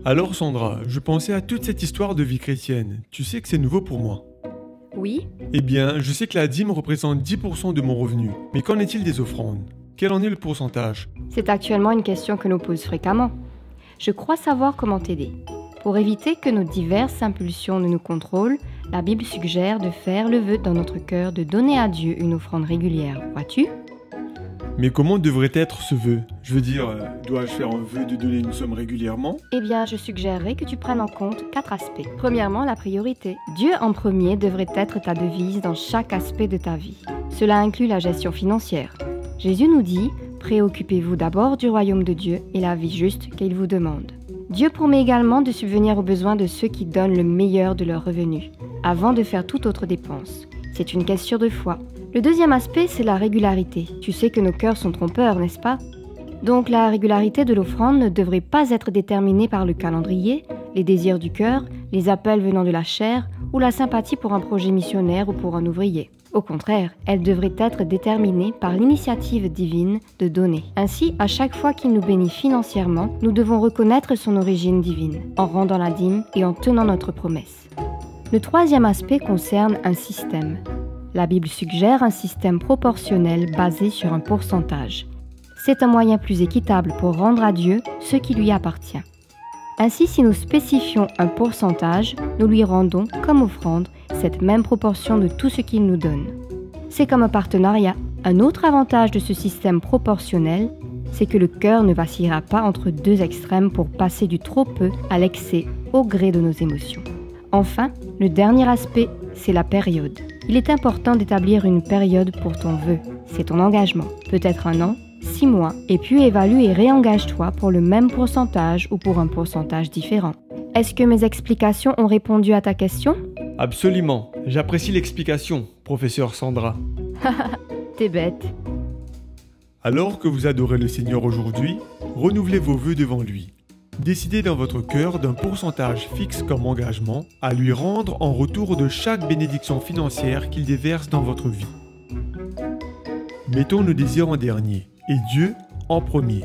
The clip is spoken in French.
Alors Sandra, je pensais à toute cette histoire de vie chrétienne. Tu sais que c'est nouveau pour moi. Oui, Eh bien, je sais que la dîme représente 10% de mon revenu. Mais qu'en est-il des offrandes? Quel en est le pourcentage? c'est actuellement une question que nous pose fréquemment. Je crois savoir comment t'aider. Pour éviter que nos diverses impulsions ne nous contrôlent, la Bible suggère de faire le vœu dans notre cœur de donner à Dieu une offrande régulière, vois-tu? Mais comment devrait être ce vœu? Je veux dire, dois-je faire un vœu de donner une somme régulièrement? Eh bien, je suggérerais que tu prennes en compte 4 aspects. Premièrement, la priorité. Dieu en premier devrait être ta devise dans chaque aspect de ta vie. Cela inclut la gestion financière. Jésus nous dit, préoccupez-vous d'abord du royaume de Dieu et la vie juste qu'il vous demande. Dieu promet également de subvenir aux besoins de ceux qui donnent le meilleur de leurs revenus, avant de faire toute autre dépense. C'est une question de foi. Le deuxième aspect, c'est la régularité. Tu sais que nos cœurs sont trompeurs, n'est-ce pas? Donc la régularité de l'offrande ne devrait pas être déterminée par le calendrier, les désirs du cœur, les appels venant de la chair ou la sympathie pour un projet missionnaire ou pour un ouvrier. Au contraire, elle devrait être déterminée par l'initiative divine de donner. Ainsi, à chaque fois qu'il nous bénit financièrement, nous devons reconnaître son origine divine, en rendant la dîme et en tenant notre promesse. Le troisième aspect concerne un système. La Bible suggère un système proportionnel basé sur un pourcentage. C'est un moyen plus équitable pour rendre à Dieu ce qui lui appartient. Ainsi, si nous spécifions un pourcentage, nous lui rendons, comme offrande, cette même proportion de tout ce qu'il nous donne. C'est comme un partenariat. Un autre avantage de ce système proportionnel, c'est que le cœur ne vacillera pas entre deux extrêmes pour passer du trop peu à l'excès au gré de nos émotions. Enfin, le dernier aspect, c'est la période. Il est important d'établir une période pour ton vœu. C'est ton engagement, peut-être 1 an, 6 mois, et puis évalue et réengage-toi pour le même pourcentage ou pour un pourcentage différent. Est-ce que mes explications ont répondu à ta question? Absolument. J'apprécie l'explication, professeur Sandra. T'es bête. Alors que vous adorez le Seigneur aujourd'hui, renouvelez vos vœux devant lui. Décidez dans votre cœur d'un pourcentage fixe comme engagement à lui rendre en retour de chaque bénédiction financière qu'il déverse dans votre vie. Mettons nos désirs en dernier et Dieu en premier.